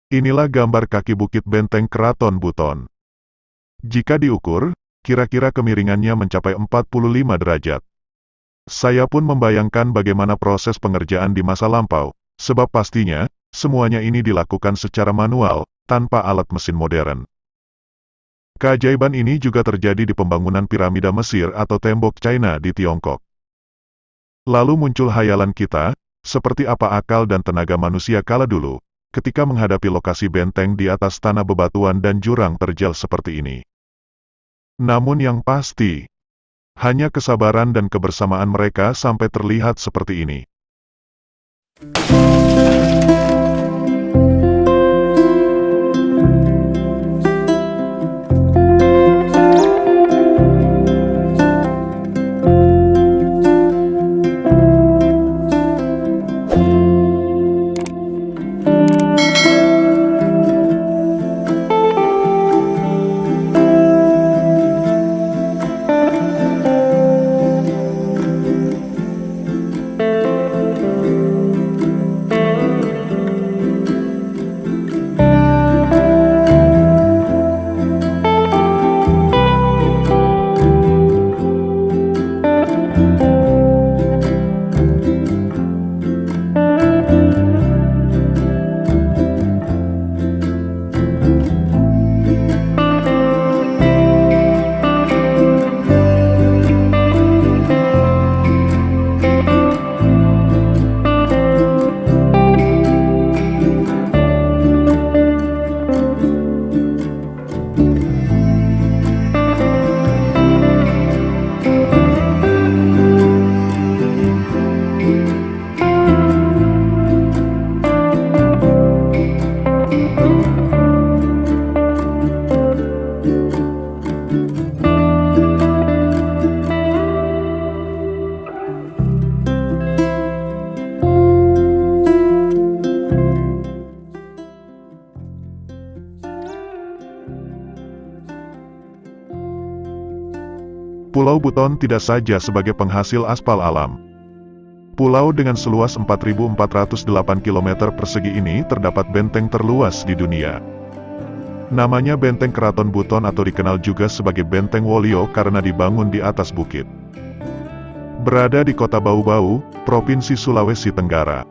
Inilah gambar kaki bukit benteng Keraton Buton. Jika diukur, kira-kira kemiringannya mencapai 45 derajat. Saya pun membayangkan bagaimana proses pengerjaan di masa lampau, sebab pastinya, semuanya ini dilakukan secara manual, tanpa alat mesin modern. Keajaiban ini juga terjadi di pembangunan piramida Mesir atau tembok China di Tiongkok. Lalu muncul hayalan kita, seperti apa akal dan tenaga manusia kala dulu, ketika menghadapi lokasi benteng di atas tanah bebatuan dan jurang terjal seperti ini. Namun yang pasti, hanya kesabaran dan kebersamaan mereka sampai terlihat seperti ini. Pulau Buton tidak saja sebagai penghasil aspal alam. Pulau dengan seluas 4.408 km persegi ini terdapat benteng terluas di dunia. Namanya Benteng Keraton Buton atau dikenal juga sebagai Benteng Wolio karena dibangun di atas bukit. Berada di kota Bau-Bau, Provinsi Sulawesi Tenggara.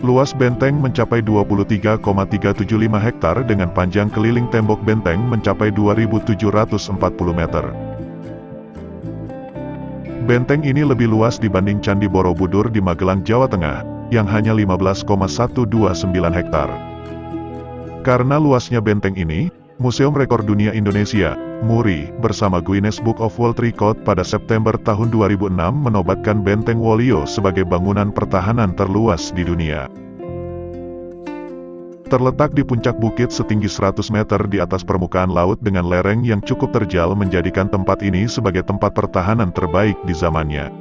Luas benteng mencapai 23,375 hektar dengan panjang keliling tembok benteng mencapai 2.740 meter. Benteng ini lebih luas dibanding Candi Borobudur di Magelang, Jawa Tengah, yang hanya 15,129 hektar. Karena luasnya benteng ini, Museum Rekor Dunia Indonesia, MURI, bersama Guinness Book of World Record pada September tahun 2006 menobatkan Benteng Wolio sebagai bangunan pertahanan terluas di dunia. Terletak di puncak bukit setinggi 100 meter di atas permukaan laut dengan lereng yang cukup terjal menjadikan tempat ini sebagai tempat pertahanan terbaik di zamannya.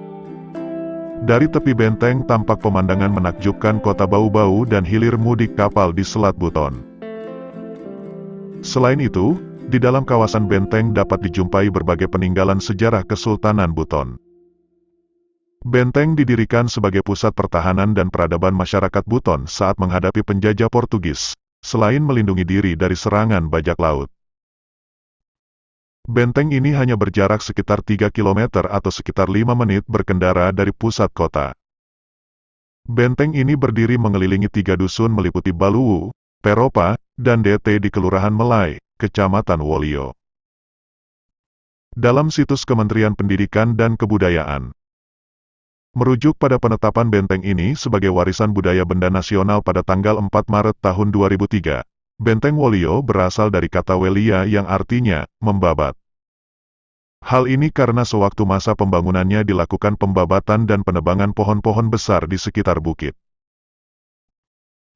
Dari tepi benteng tampak pemandangan menakjubkan kota Bau-Bau dan hilir mudik kapal di Selat Buton. Selain itu, di dalam kawasan benteng dapat dijumpai berbagai peninggalan sejarah Kesultanan Buton. Benteng didirikan sebagai pusat pertahanan dan peradaban masyarakat Buton saat menghadapi penjajah Portugis, selain melindungi diri dari serangan bajak laut. Benteng ini hanya berjarak sekitar 3 km atau sekitar 5 menit berkendara dari pusat kota. Benteng ini berdiri mengelilingi 3 dusun meliputi Baluwu, Peropa, dan DT di Kelurahan Melai, Kecamatan Wolio. Dalam situs Kementerian Pendidikan dan Kebudayaan, merujuk pada penetapan benteng ini sebagai warisan budaya benda nasional pada tanggal 4 Maret tahun 2003, Benteng Wolio berasal dari kata Welia yang artinya membabat. Hal ini karena sewaktu masa pembangunannya dilakukan pembabatan dan penebangan pohon-pohon besar di sekitar bukit.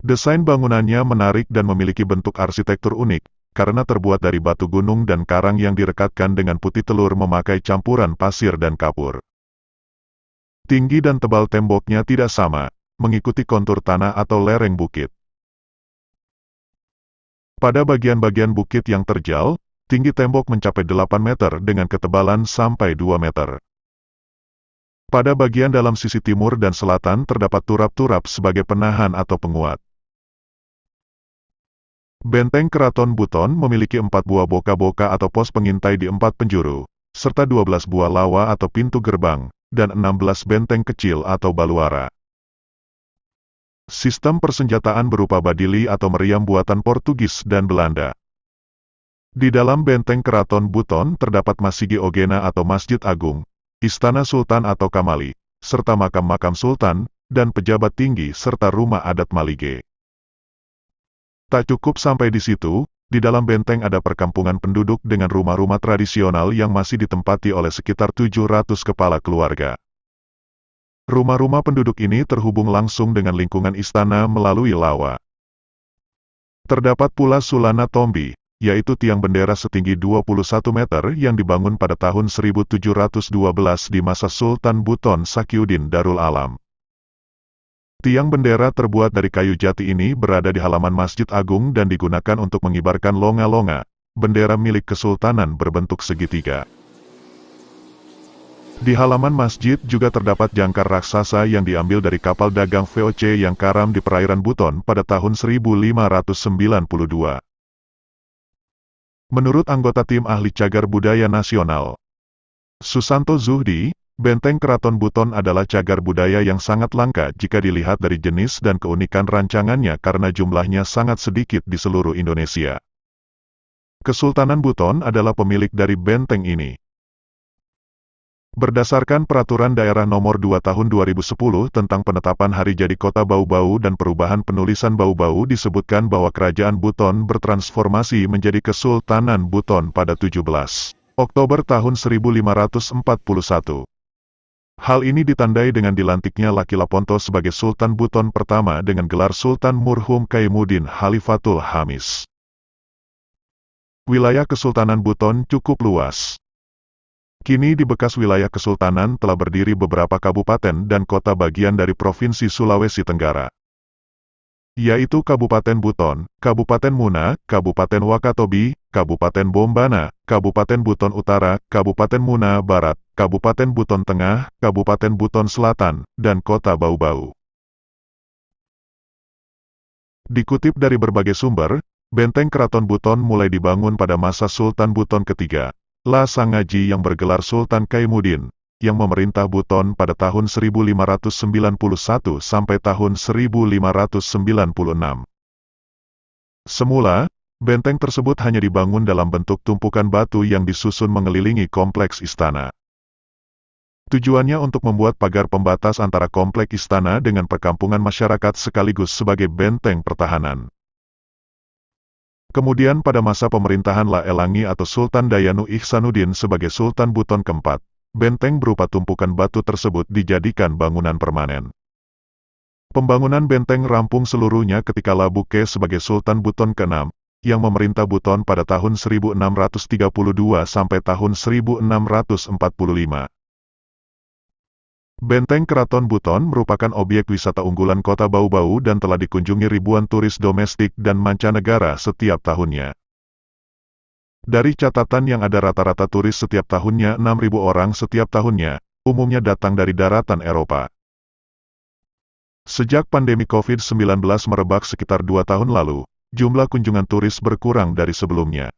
Desain bangunannya menarik dan memiliki bentuk arsitektur unik, karena terbuat dari batu gunung dan karang yang direkatkan dengan putih telur memakai campuran pasir dan kapur. Tinggi dan tebal temboknya tidak sama, mengikuti kontur tanah atau lereng bukit. Pada bagian-bagian bukit yang terjal, tinggi tembok mencapai 8 meter dengan ketebalan sampai 2 meter. Pada bagian dalam sisi timur dan selatan terdapat turap-turap sebagai penahan atau penguat. Benteng Keraton Buton memiliki 4 buah boka-boka atau pos pengintai di 4 penjuru, serta 12 buah lawa atau pintu gerbang, dan 16 benteng kecil atau baluara. Sistem persenjataan berupa badili atau meriam buatan Portugis dan Belanda. Di dalam benteng Keraton Buton terdapat Masjid Ogena atau Masjid Agung, Istana Sultan atau Kamali, serta makam-makam sultan, dan pejabat tinggi serta rumah adat Malige. Tak cukup sampai di situ, di dalam benteng ada perkampungan penduduk dengan rumah-rumah tradisional yang masih ditempati oleh sekitar 700 kepala keluarga. Rumah-rumah penduduk ini terhubung langsung dengan lingkungan istana melalui lawa. Terdapat pula Sulana Tombi, yaitu tiang bendera setinggi 21 meter yang dibangun pada tahun 1712 di masa Sultan Buton Sakiuddin Darul Alam. Tiang bendera terbuat dari kayu jati ini berada di halaman Masjid Agung dan digunakan untuk mengibarkan longa-longa, bendera milik kesultanan berbentuk segitiga. Di halaman masjid juga terdapat jangkar raksasa yang diambil dari kapal dagang VOC yang karam di perairan Buton pada tahun 1592. Menurut anggota tim ahli cagar budaya nasional, Susanto Zuhdi, Benteng Keraton Buton adalah cagar budaya yang sangat langka jika dilihat dari jenis dan keunikan rancangannya karena jumlahnya sangat sedikit di seluruh Indonesia. Kesultanan Buton adalah pemilik dari benteng ini. Berdasarkan Peraturan Daerah Nomor 2 Tahun 2010 tentang penetapan hari jadi Kota Bau-Bau dan perubahan penulisan Bau-Bau disebutkan bahwa Kerajaan Buton bertransformasi menjadi Kesultanan Buton pada 17 Oktober tahun 1541. Hal ini ditandai dengan dilantiknya Laki Laponto sebagai Sultan Buton pertama dengan gelar Sultan Murhum Kaimuddin Khalifatul Hamis. Wilayah Kesultanan Buton cukup luas. Kini di bekas wilayah kesultanan telah berdiri beberapa kabupaten dan kota bagian dari Provinsi Sulawesi Tenggara, yaitu Kabupaten Buton, Kabupaten Muna, Kabupaten Wakatobi, Kabupaten Bombana, Kabupaten Buton Utara, Kabupaten Muna Barat, Kabupaten Buton Tengah, Kabupaten Buton Selatan, dan Kota Bau-Bau. Dikutip dari berbagai sumber, Benteng Keraton Buton mulai dibangun pada masa Sultan Buton ketiga, La Sangaji yang bergelar Sultan Kaimuddin, yang memerintah Buton pada tahun 1591 sampai tahun 1596. Semula, benteng tersebut hanya dibangun dalam bentuk tumpukan batu yang disusun mengelilingi kompleks istana. Tujuannya untuk membuat pagar pembatas antara kompleks istana dengan perkampungan masyarakat sekaligus sebagai benteng pertahanan. Kemudian pada masa pemerintahan La Elangi atau Sultan Dayanu Ihsanuddin sebagai Sultan Buton keempat, benteng berupa tumpukan batu tersebut dijadikan bangunan permanen. Pembangunan benteng rampung seluruhnya ketika La Buke sebagai Sultan Buton ke-6, yang memerintah Buton pada tahun 1632 sampai tahun 1645. Benteng Keraton Buton merupakan objek wisata unggulan Kota Bau-Bau dan telah dikunjungi ribuan turis domestik dan mancanegara setiap tahunnya. Dari catatan yang ada rata-rata turis setiap tahunnya 6.000 orang setiap tahunnya, umumnya datang dari daratan Eropa. Sejak pandemi COVID-19 merebak sekitar 2 tahun lalu, jumlah kunjungan turis berkurang dari sebelumnya.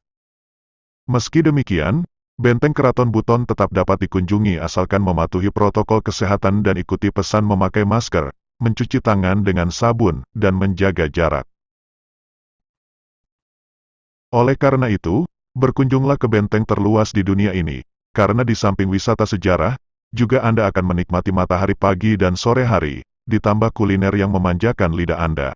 Meski demikian, Benteng Keraton Buton tetap dapat dikunjungi asalkan mematuhi protokol kesehatan dan ikuti pesan memakai masker, mencuci tangan dengan sabun, dan menjaga jarak. Oleh karena itu, berkunjunglah ke benteng terluas di dunia ini, karena di samping wisata sejarah, juga Anda akan menikmati matahari pagi dan sore hari, ditambah kuliner yang memanjakan lidah Anda.